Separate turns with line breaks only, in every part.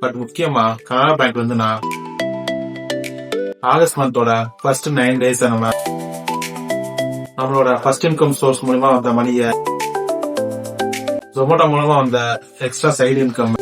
But முக்கியமா கனரா பேங்க்ல இருந்து நான் ஆகஸ்ட் மந்தோட ஃபர்ஸ்ட் 9 days நம்மளோட ஃபர்ஸ்ட் இன்கம் சோர்ஸ் மூலமா வந்த மணியை ஜொமேட்டோ மூலமா வந்த extra side income.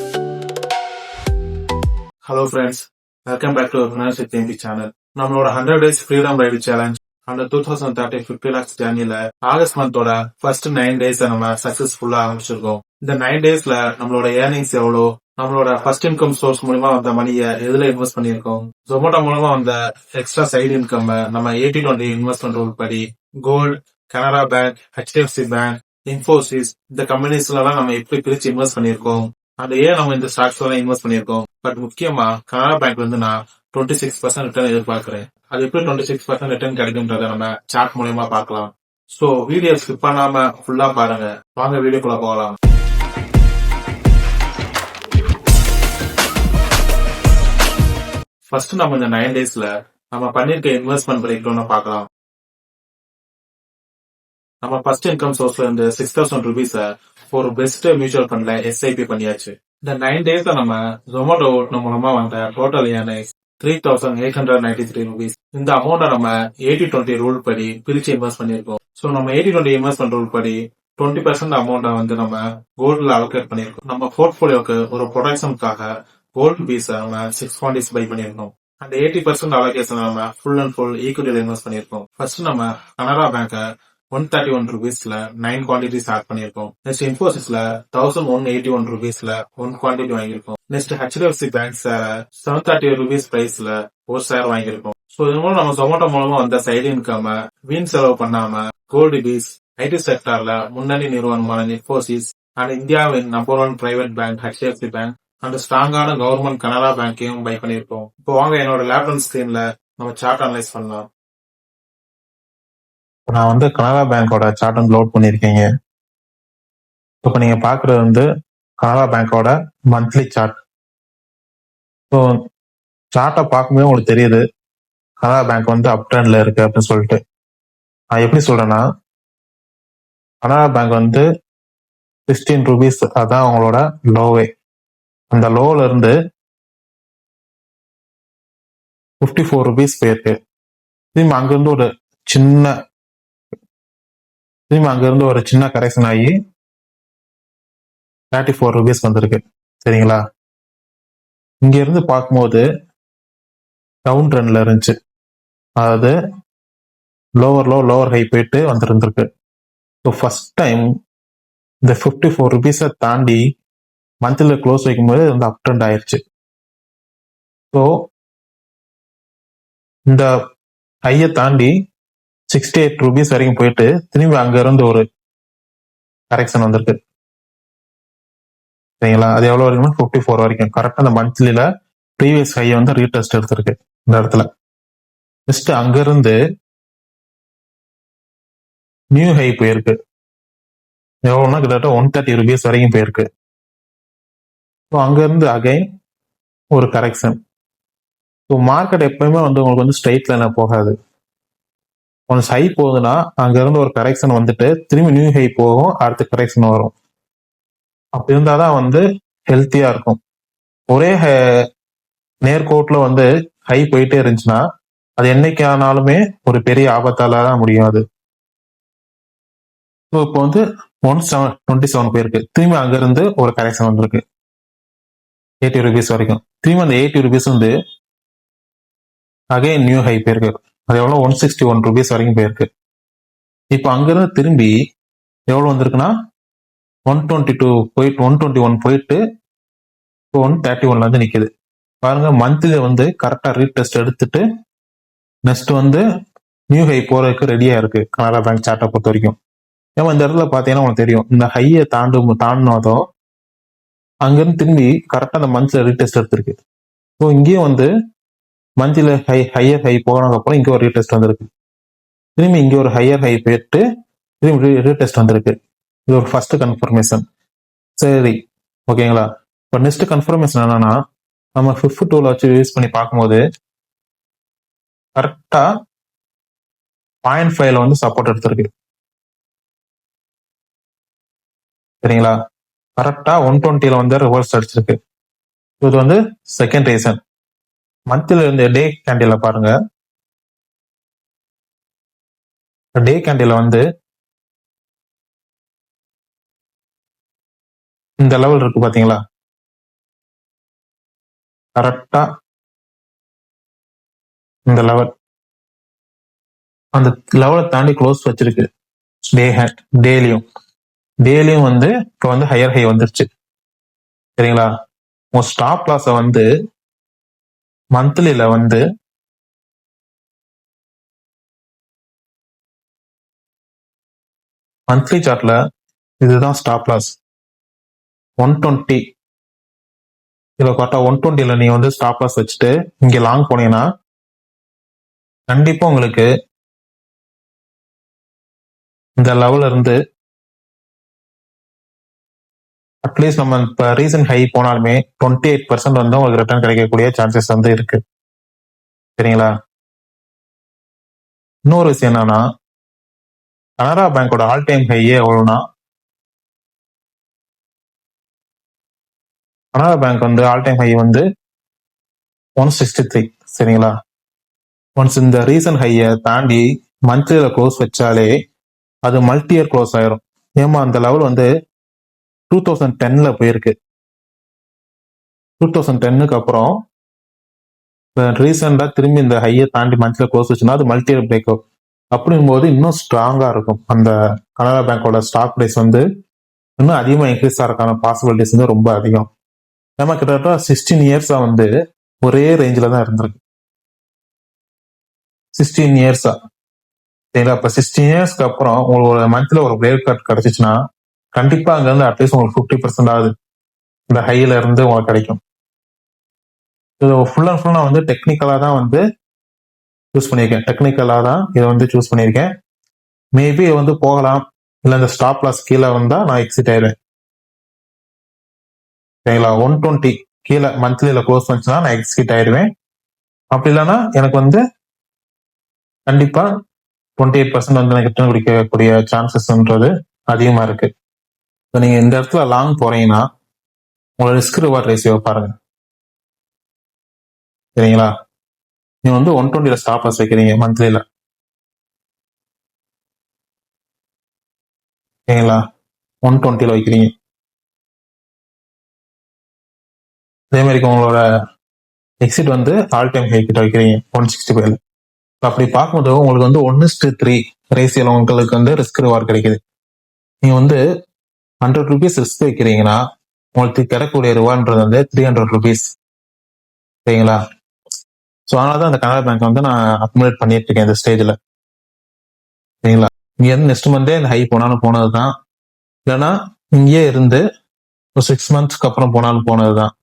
Hello friends, welcome back to financial தேம்பி சேனல். நம்மளோட 100 days ஃப்ரீடம் ரைடு சேலஞ்ச் அந்த 2030 50 lakhs ஜேர்னில ஆகஸ்ட் மந்தோட ஃபர்ஸ்ட் 9 days நம்ம சக்சஸ்ஃபுல்லா ஆரம்பிச்சிருக்கோம். இந்த 9 daysல நம்மளோட ஏர்னிங்ஸ் எவ்வளோ, நம்மளோட ஃபர்ஸ்ட் இன்கம் சோர்ஸ் மூலமா வந்த மணியை எதுல இன்வெஸ்ட் பண்ணிருக்கோம், ஜொமேட்டோ மூலமா வந்த எக்ஸ்ட்ரா சைடு இன்கம் நம்ம 80-20 இன்வெஸ்ட்மெண்ட் ரூல் படி gold, Canara bank, HDFC bank, Infosys இந்த கம்பெனிஸ்ல எல்லாம் நம்ம எப்படி பிரிச்சு இன்வெஸ்ட் பண்ணிருக்கோம், அது ஏன் நம்ம இந்த ஸ்டாக்ஸ் எல்லாம் இன்வெஸ்ட் பண்ணிருக்கோம். பட் முக்கியமா கனரா பேங்க்ல இருந்து நான் 26% ரிட்டர்ன் எதிர்பார்க்கிறேன். அது எப்படி 26% ரிட்டர்ன் கிடைக்கும்ன்றத நம்ம சார்ட் மூலமா பார்க்கலாம். சோ வீடியோ ஸ்கிப் பண்ணாம ஃபுல்லா பாருங்க. வாங்க வீடியோக்குள்ள போகலாம். ஃபர்ஸ்ட் நம்ம இந்த 9 daysல நம்ம பண்ணிருக்க இன்வெஸ்ட்மெண்ட் பிரேக் டவுன் பார்க்கலாம். நம்ம ஃபர்ஸ்ட் இன்கம் சோர்ஸ்ல இருந்து 6,000 rupees ஒரு பெஸ்ட் மியூச்சுவல் ஃபண்ட்ல SIP பண்ணியாச்சு. இந்த 9 daysல நம்ம ஜொமேட்டோ மூலமா வந்த டோட்டல் ஏர்னிங்ஸ் 3,893 rupees. இந்த அமௌண்ட நம்ம 80-20 ரூல் படி பிரிச்சு இன்வெஸ்ட் பண்ணிருக்கோம். சோ நம்ம 80-20 இன்வெஸ்ட்மெண்ட் ரூல் படி 20% அமௌண்ட வந்து நம்ம கோல்ட்ல அலோகேட் பண்ணிருக்கோம். நம்ம போர்ட்போலியோக்கு ஒரு ப்ரொடெக்ஷனுக்காக கோல்ட் பீஸ் நம்ம 6 quantities பை பண்ணிருக்கோம். அந்த 80% அலோகேஷன் நம்ம ஃபுல் அண்ட் ஃபுல் ஈக்விட்டியில இன்வெஸ்ட் பண்ணிருக்கோம். ஃபர்ஸ்ட் நம்ம கனரா பேங்க 131 rupeesல 9 quantities ஆட் பண்ணிருக்கோம். நெக்ஸ்ட் இன்ஃபோசிஸ்ல 1,181 rupeesல 1 quantity வாங்கியிருக்கோம். நெக்ஸ்ட் HDFC பேங்க் 730 rupees பிரைஸ்ல ஒரு ஷேர் வாங்கியிருக்கோம். சோ இது மூலம் நம்ம ஜொமேட்டோ மூலமா வந்த சைடு இன்கம் வீண் செலவு பண்ணாம கோல்டு பீஸ், ஐடி செக்டார்ல முன்னணி நிறுவனமான இன்ஃபோசிஸ் அண்ட் இந்தியாவின் number 1 private bank HDFC bank and ஸ்ட்ராங்கான கவர்மெண்ட் கனரா பேங்கையும் பை பண்ணிருக்கோம். இப்போ வாங்க என்னோட லேப்டாப் ஸ்கிரீன்ல நம்ம சார்ட் அனலைஸ் பண்ணலாம். நான் வந்து கனரா பேங்கோட சார்ட் வந்து லோட் பண்ணிருக்கீங்க. இப்போ நீங்க பாக்குறது வந்து கனரா பேங்கோட மந்த்லி சார்ட். ஸோ சார்ட்டை பார்க்கும்போது உங்களுக்கு தெரியுது கனரா பேங்க் வந்து அப் ட்ரெண்ட்ல இருக்கு அப்படின்னு சொல்லிட்டு. நான் எப்படி சொல்றேன்னா, கனரா பேங்க் வந்து 16 rupees அதான் அவங்களோட லோவே. அந்த லோல இருந்து 54 rupees போயிருக்கு. திரும்பி அங்கிருந்து ஒரு சின்ன கரெக்ஷன் ஆகி 34 rupees வந்திருக்கு. சரிங்களா? இங்க இருந்து பார்க்கும்போது டவுன் ட்ரெண்ட்ல இருந்துச்சு. அதாவது லோவர் ஹை போயிட்டு வந்துருந்துருக்கு. ஸோ ஃபர்ஸ்ட் டைம் இந்த 54 rupees தாண்டி மந்த்ல க்ளோஸ் வைக்கும்போது வந்து அப் ட்ரெண்ட் ஆயிடுச்சு. ஸோ இந்த ஹையை தாண்டி 68 rupees வரைக்கும் போயிட்டு திரும்பி அங்க இருந்து ஒரு கரெக்ஷன் வந்திருக்கு. சரிங்களா? அது எவ்வளவு வரைக்கும்? 54 வரைக்கும். கரெக்டா அந்த மந்த்லில ப்ரீவியஸ் ஹையை வந்து ரீடெஸ்ட் எடுத்திருக்கு இந்த இடத்துல. நெக்ஸ்ட் அங்க இருந்து நியூ ஹை போயிருக்கு. எவ்வளவுனா கிட்டத்தட்ட 130 rupees வரைக்கும் போயிருக்கு. ஸோ அங்க இருந்து அகைன் ஒரு கரெக்ஷன். ஸோ மார்க்கெட் எப்பயுமே வந்து உங்களுக்கு வந்து ஸ்ட்ரைட் லைன்ல போகாது. ஒன்று ஹை போகுதுன்னா அங்க இருந்து ஒரு கரெக்ஷன் வந்துட்டு திரும்பி நியூ ஹை போகும், அடுத்த கரெக்ஷன் வரும். அப்படி இருந்தாதான் வந்து ஹெல்த்தியா இருக்கும். ஒரே நேர்கோட்ல வந்து ஹை போயிட்டே இருந்துச்சுன்னா அது என்னைக்கு ஆனாலுமே ஒரு பெரிய ஆபத்தால தான் முடியும் அது. ஸோ இப்போ வந்து 127 போயிருக்கு. திரும்பி அங்க இருந்து ஒரு கரெக்ஷன் வந்திருக்கு 80 rupees வரைக்கும். திரும்பி அந்த 80 rupees வந்து அகைன் நியூ ஹை போயிருக்கு. அது எவ்வளவு? 161 rupees வரைக்கும் போயிருக்கு. இப்போ அங்கிருந்து திரும்பி எவ்வளவு வந்திருக்குன்னா 122 போயிட்டு 121 போயிட்டு 131 வந்து நிக்குது. பாருங்க, மந்த்லி வந்து கரெக்டா ரீடெஸ்ட் எடுத்துட்டு நெக்ஸ்ட் வந்து நியூ ஹை போறதுக்கு ரெடியா இருக்கு கனரா பேங்க் சார்ட்டை பொறுத்த வரைக்கும். ஏன்னா இந்த இடத்துல பாத்தீங்கன்னா உங்களுக்கு தெரியும், இந்த ஹையை தாண்டினதும் அங்கிருந்து திரும்பி கரெக்டா அந்த மந்த்ல ரீடெஸ்ட் எடுத்திருக்கு. ஸோ இங்கேயும் வந்து மந்த்ல ஹையர் ஹை போனதுக்கு அப்புறம் இங்க ஒரு ரீடெஸ்ட் வந்திருக்கு. திரும்பி இங்க ஒரு ஹையர் ஹை போயிட்டு திரும்பி ரீடெஸ்ட் வந்திருக்கு. இது ஒரு ஃபர்ஸ்ட் கன்ஃபர்மேஷன். சரி, ஓகேங்களா? இப்போ நெக்ஸ்ட் கன்ஃபர்மேஷன் என்னன்னா, நம்ம 5th டூல வச்சு யூஸ் பண்ணி பார்க்கும்போது கரெக்டா 0.5ல வந்து சப்போர்ட் எடுத்திருக்கு. சரிங்களா? கரெக்டா 120ல வந்து ரிவர்ஸ் அடிச்சிருக்கு. இது வந்து செகண்ட் ரீசன். மந்த்ல இருந்து டே கேண்டில பாருங்க. டே கேண்டில வந்து இந்த லெவல் இருக்கு பாத்தீங்களா, கரெக்டா இந்த லெவல், அந்த லெவலை தாண்டி க்ளோஸ் வச்சிருக்கு. டேலியும் வந்து இப்போ வந்து ஹையர் ஹை வந்துருச்சு. சரிங்களா, உங்க ஸ்டாப் லாஸ வந்து மந்த்லில வந்து மந்த்லி சார்ட்ல இதுதான் ஸ்டாப் லாஸ் 120. இதுல கரெக்டா 120ல நீங்க வந்து ஸ்டாப் லாஸ் வச்சுட்டு இங்க லாங் போனீங்கன்னா கண்டிப்பா உங்களுக்கு இந்த லெவல்ல இருந்து அட்லீஸ்ட் நம்ம இப்ப ரீசன்ட் ஹை போனாலுமே 28% வந்து உங்களுக்கு ரிட்டர்ன் கிடைக்கக்கூடிய சான்சஸ் வந்து இருக்கு. சரிங்களா, இன்னொரு விஷயம் என்னன்னா, கனரா பேங்கோட ஆல் டைம் ஹையே எவ்வளவுனா, கனரா பேங்க் வந்து ஆல் டைம் ஹை வந்து 163. சரிங்களா, ஒன்ஸ் இந்த ரீசன்ட் ஹையை தாண்டி மந்த்லியில க்ளோஸ் வச்சாலே அது மல்டி இயர் க்ளோஸ் ஆயிரும். ஏமா அந்த லெவல் வந்து 2010ல போயிருக்கு. 2010க்கு அப்புறம் ரீசெண்டா திரும்பி இந்த ஹையை தாண்டி மந்த்லியில க்ளோஸ் வச்சுன்னா அது மல்டி இயர் பிரேக் அவுட். அப்படிங்கும்போது இன்னும் ஸ்ட்ராங்கா இருக்கும். அந்த கனரா பேங்கோட ஸ்டாக் பிரைஸ் வந்து இன்னும் அதிகமா இன்க்ரீஸ் ஆகிறதுக்கான பாசிபிலிட்டிஸ் வந்து ரொம்ப அதிகம். நம்ம கிட்டத்தட்ட 16 இயர்ஸா வந்து ஒரே ரேஞ்சில தான் இருந்திருக்கு. 16 இயர்ஸா. சரிங்களா, இப்ப 16 இயர்ஸ்க்கு அப்புறம் உங்களுக்கு ஒரு மந்த்ல ஒரு பிரேக் அவுட் கிடைச்சிச்சுன்னா கண்டிப்பா அங்க இருந்து அட்லீஸ்ட் உங்களுக்கு 50% ஆகுது இந்த ஹைல இருந்து உங்களுக்கு கிடைக்கும். இது ஃபுல் அண்ட் ஃபுல் நான் வந்து டெக்னிக்கலா தான் வந்து சூஸ் பண்ணியிருக்கேன். டெக்னிக்கலா தான் இதை வந்து சூஸ் பண்ணியிருக்கேன். மேபி வந்து போகலாம், இல்லை இந்த ஸ்டாப் லாஸ் கீழே வந்தா நான் எக்ஸிட் ஆயிடுவேன். சரிங்களா, 120 கீழே மந்த்லியில க்ளோஸ் வந்துச்சுன்னா நான் எக்ஸிட் ஆயிடுவேன். அப்படி இல்லைன்னா எனக்கு வந்து கண்டிப்பா 28% வந்து எனக்கு ரிட்டர்ன் கிடைக்கக்கூடிய சான்சஸ்ன்றது அதிகமா இருக்கு. இப்போ நீங்க இந்த இடத்துல லாங் போறீங்கன்னா உங்களோட ரிஸ்க் ரிவார்ட் ரேஷியோ பாருங்க. சரிங்களா, நீங்க வந்து 120ல ஸ்டாப் லாஸ் வைக்கிறீங்க மந்த்லியில. சரிங்களா, 120ல வைக்கிறீங்க. அதே மாதிரி உங்களோட எக்ஸிட் வந்து ஆல் டைம் ஹை கிட்ட வைக்கிறீங்க 165. அப்படி பார்க்கும்போது உங்களுக்கு வந்து 1:3 ரேஷியோல உங்களுக்கு வந்து ரிஸ்க் ரிவார்ட் கிடைக்குது. நீங்க வந்து 100 rupees ரிஸ்க் வைக்கிறீங்கன்னா உங்களுக்கு கிடைக்கக்கூடிய ரிவார்ட்ன்றது வந்து 300 rupees. சரிங்களா, ஸோ அதனாலதான் அந்த கனரா பேங்க் வந்து நான் அக்குமுலேட் பண்ணிட்டு இருக்கேன் இந்த ஸ்டேஜ்ல. சரிங்களா, இங்க இருந்து நெக்ஸ்ட் மந்தே இந்த ஹை போனாலும் போனதுதான், இல்லைன்னா இங்கேயே இருந்து ஒரு 6 monthsக்கு அப்புறம் போனாலும் போனதுதான்.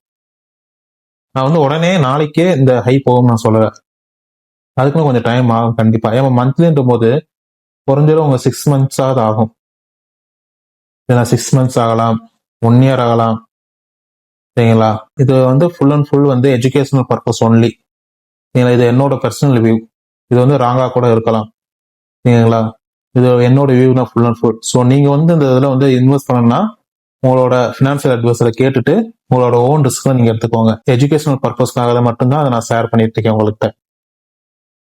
நான் வந்து உடனே நாளைக்கே இந்த ஹை போகும் நான் சொல்லல. அதுக்குன்னு கொஞ்சம் டைம் ஆகும் கண்டிப்பா. ஏன்னா மந்த்லின்ற போது குறைஞ்சது உங்க 6 months ஆகும். 6 months ஆகலாம், 1 year ஆகலாம். சரிங்களா, இது வந்து ஃபுல் அண்ட் ஃபுல் வந்து எஜுகேஷனல் பர்பஸ் ஒன்லி. சரிங்களா, இது என்னோட பர்சனல் வியூ. இது வந்து ராங்கா கூட இருக்கலாம். சரிங்களா, இது என்னோட வியூ தான் ஃபுல் அண்ட் ஃபுல். ஸோ நீங்க வந்து இந்த இதில் வந்து இன்வெஸ்ட் பண்ணணும்னா உங்களோட ஃபினான்ஷியல் அட்வைஸரை கேட்டுட்டு உங்களோட ஓன் ரிஸ்க் நீங்க எடுத்துக்கோங்க. எஜுகேஷனல் பர்பஸ்க்காக மட்டும்தான் அதை நான் ஷேர் பண்ணிட்டு இருக்கேன் உங்கள்கிட்ட.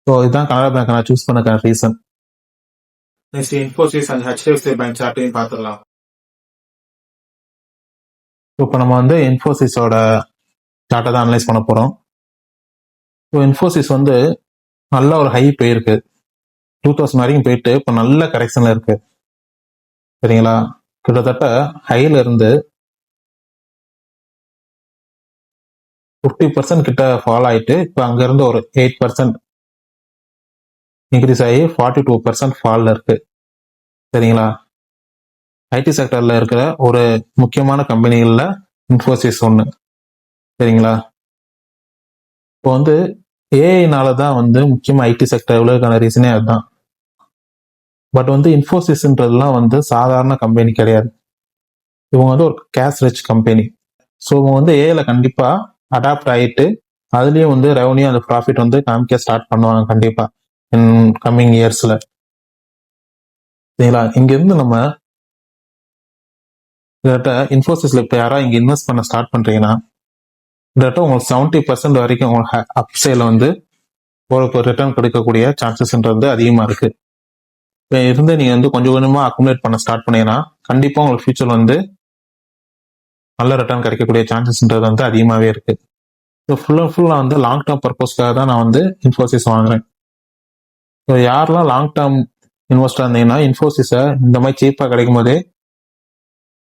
ஸோ இதுதான் கனரா பேங்க் நான் சூஸ் பண்ண reason. Next Infosys and HDFC bank சார்ட்டையும் பார்த்துடலாம். இப்போ நம்ம வந்து இன்ஃபோசிஸோட சார்ட்டை தான் அனலைஸ் பண்ண போறோம். இப்போ இன்ஃபோசிஸ் வந்து நல்ல ஒரு ஹை போயிருக்கு, 2000 வரைக்கும் போயிட்டு இப்போ நல்ல கரெக்ஷன்ல இருக்கு. சரிங்களா, கிட்டத்தட்ட ஹைல இருந்து 50% கிட்ட ஃபால் ஆயிட்டு இப்போ அங்க இருந்து ஒரு 8% இன்க்ரீஸ் ஆகி 42% ஃபால்ல இருக்கு. சரிங்களா, ஐடி செக்டர்ல இருக்கிற ஒரு முக்கியமான கம்பெனிகள்ல இன்ஃபோசிஸ் ஒன்று. சரிங்களா, இப்போ வந்து ஏஐனால தான் வந்து முக்கியமா ஐடி செக்டர் இவ்வளவுக்கான ரீசனே அதுதான். பட் வந்து இன்ஃபோசிஸ்ன்றதுலாம் வந்து சாதாரண கம்பெனி கிடையாது. இவங்க வந்து ஒரு கேஷ் ரிச் கம்பெனி. ஸோ இவங்க வந்து ஏஐல கண்டிப்பா அடாப்ட் ஆகிட்டு அதுலயும் வந்து ரெவன்யூ அந்த ப்ராஃபிட் வந்து காமிக்க ஸ்டார்ட் பண்ணுவாங்க கண்டிப்பா இன் கம்மிங் இயர்ஸ்ல. சரிங்களா, இங்க இருந்து நம்ம இன்ஃபோசிஸ்ல இப்ப யாரா இங்க இன்வெஸ்ட் பண்ண ஸ்டார்ட் பண்றீங்கன்னா கிட்டத்தட்ட உங்களுக்கு 70% வரைக்கும் உங்களுக்கு அப்சைல வந்து ஒரு ரிட்டர்ன் கிடைக்கக்கூடிய சான்சஸ்ன்றது அதிகமா இருக்கு. இப்போ இருந்து நீங்க வந்து கொஞ்சம் கொஞ்சமா அக்குமுலேட் பண்ண ஸ்டார்ட் பண்ணீங்கன்னா கண்டிப்பா உங்களுக்கு ஃபியூச்சர் வந்து நல்ல ரிட்டர்ன் கிடைக்கக்கூடிய சான்சஸ்ன்றது வந்து அதிகமாகவே இருக்கு. ஸோ ஃபுல் அண்ட் ஃபுல் நான் வந்து லாங் டேர்ம் பர்பஸ்க்காக தான் நான் வந்து இன்ஃபோசிஸ் வாங்குறேன். ஸோ யாரெல்லாம் லாங் டேர்ம் இன்வெஸ்டர் இருந்தீங்கன்னா இன்ஃபோசிஸை இந்த மாதிரி சீப்பாக கிடைக்கும் போதே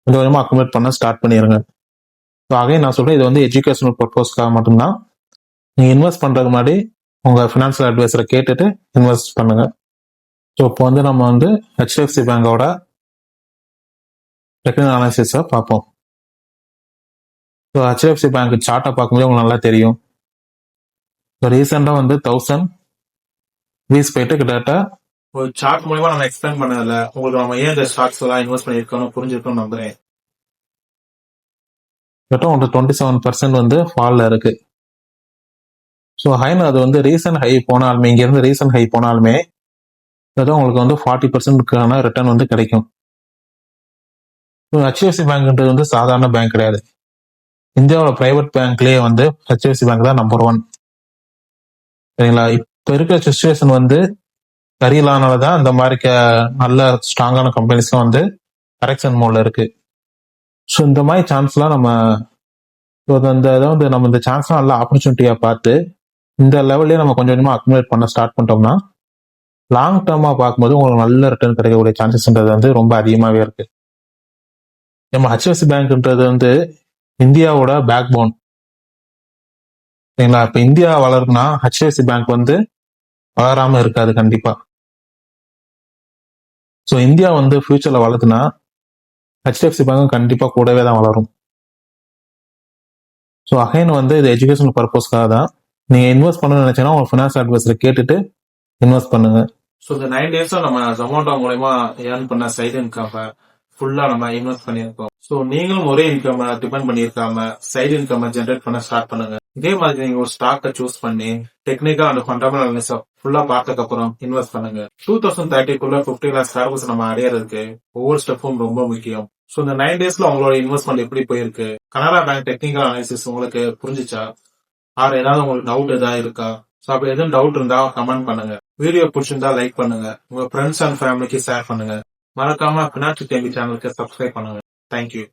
கொஞ்சம் கொஞ்சமாக அக்குமுலேட் பண்ண ஸ்டார்ட் பண்ணிடுங்க. ஸோ அகைன் நான் சொல்றேன், இது வந்து எஜுகேஷனல் பர்பஸ்க்காக மட்டும்தான். நீங்கள் இன்வெஸ்ட் பண்ணுறதுக்கு முன்னாடி உங்கள் ஃபினான்ஷியல் அட்வைசரை கேட்டுட்டு இன்வெஸ்ட் பண்ணுங்க. ஸோ இப்போ வந்து நம்ம வந்து ஹெச்டிஎஃப்சி பேங்கோட டெக்னிக்கல் அனாலிசிஸை பார்ப்போம். ஸோ ஹெச்டிஎஃப்சி பேங்க் சார்ட்டை பார்க்கும்போது உங்களுக்கு நல்லா தெரியும். ஸோ ரீசெண்டாக வந்து 1000 வீஸ் போயிட்டு கிட்டத்தட்ட ஒரு சார்ட் மூலமா நம்ம எக்ஸ்பிளைன் பண்ணதில்ல உங்களுக்கு நம்ம ஏன் இந்த ஸ்டாக்ஸ் எல்லாம் இன்வெஸ்ட் பண்ணியிருக்கோம் புரிஞ்சிருக்கோம் நம்புறேன். கிட்டத்தட்ட உங்களுக்கு 27% வந்து ஃபால்ல இருக்கு. ஸோ ஹைன்னு அது வந்து ரீசன்ட் ஹை போனாலுமே இங்கேருந்து ரீசன்ட் ஹை போனாலுமே உங்களுக்கு வந்து 40% ரிட்டர்ன் வந்து கிடைக்கும். ஹெச்டிஎஃப்சி பேங்க்ன்றது வந்து சாதாரண பேங்க் கிடையாது. இந்தியாவோட பிரைவேட் பேங்க்லயே வந்து ஹெச்டிஎஃப்சி பேங்க் தான் நம்பர் 1. சரிங்களா? இப்போ இருக்கிற சிச்சுவேஷன் வந்து சரியில்லாதனாலதான் இந்த மாதிரி நல்ல ஸ்ட்ராங்கான கம்பெனிஸ்லாம் வந்து கரெக்ஷன் மோட்ல இருக்கு. ஸோ இந்த மாதிரி சான்ஸ்லாம் நம்ம நம்ம இந்த சான்ஸ்லாம் நல்ல ஆப்பர்ச்சுனிட்டியா பார்த்து இந்த லெவல்லே நம்ம கொஞ்சம் கொஞ்சமா அக்குமுலேட் பண்ண ஸ்டார்ட் பண்ணிட்டோம்னா லாங் டேர்மா பார்க்கும்போது உங்களுக்கு நல்ல ரிட்டர்ன் கிடைக்கக்கூடிய சான்சஸ்ன்றது வந்து ரொம்ப அதிகமாகவே இருக்கு. நம்ம ஹெச்டிஎஃப்சி பேங்க்ன்றது வந்து இந்தியாவோட பேக் போன். சரிங்களா? இப்ப இந்தியா வளருதுன்னா ஹெச்டிஎஃப்சி பேங்க் வந்து வளராம இருக்காது கண்டிப்பா. ஸோ இந்தியா வந்து ஃபியூச்சர்ல வளருதுன்னா ஹெச்டிஎஃப்சி பேங்க் கண்டிப்பா கூடவே தான் வளரும். ஸோ அகைன் வந்து இது எஜுகேஷனல் பர்பஸ்க்காக தான். நீங்க இன்வெஸ்ட் பண்ணணும்னு நினைச்சீங்கன்னா உங்க ஃபினான்ஸ் அட்வைசரை கேட்டுட்டு இன்வெஸ்ட் பண்ணுங்க. ஸோ இந்த 9 days நம்ம ஜொமேட்டோ மூலமா ஏர்ன் பண்ண சைடு இன்கம் ஃபுல்லா நம்ம இன்வெஸ்ட் பண்ணியிருக்கோம். ஸோ நீங்களும் ஒரே இன்கம் டிபெண்ட் பண்ணியிருக்காம சைடு இன்கம் ஜென்ரேட் பண்ண ஸ்டார்ட் பண்ணுங்க. இதே மாதிரி நீங்க ஒரு ஸ்டாக்கை சூஸ் பண்ணி டெக்னிக்கா அண்ட் ஃபண்டமெண்டல் அனாலிசிஸ் ஃபுல்லா பார்த்ததுக்கு அப்புறம் இன்வெஸ்ட் பண்ணுங்க. 2030 50 lakhs டார்கெட்ஸ் நம்ம அடையறதுக்கு ஒவ்வொரு ஸ்டெப்பும் ரொம்ப முக்கியம். ஸோ இந்த 9 daysல உங்களோட இன்வெஸ்ட்மெண்ட் எப்படி போயிருக்கு, கனரா பேங்க் டெக்னிக்கல் அனாலிசிஸ் உங்களுக்கு புரிஞ்சிச்சா, ஆர் ஏதாவது உங்களுக்கு டவுட் ஏதாவது இருக்கா? ஸோ அப்படி எதுவும் டவுட் இருந்தா கமெண்ட் பண்ணுங்க. வீடியோ பிடிச்சிருந்தா லைக் பண்ணுங்க, உங்க ஃப்ரெண்ட்ஸ் அண்ட் ஃபேமிலிக்கு ஷேர் பண்ணுங்க. மறக்காம ஃபினான்ஸ் டிவி சேனலுக்கு சப்ஸ்கிரைப் பண்ணுங்க. தேங்க்யூ.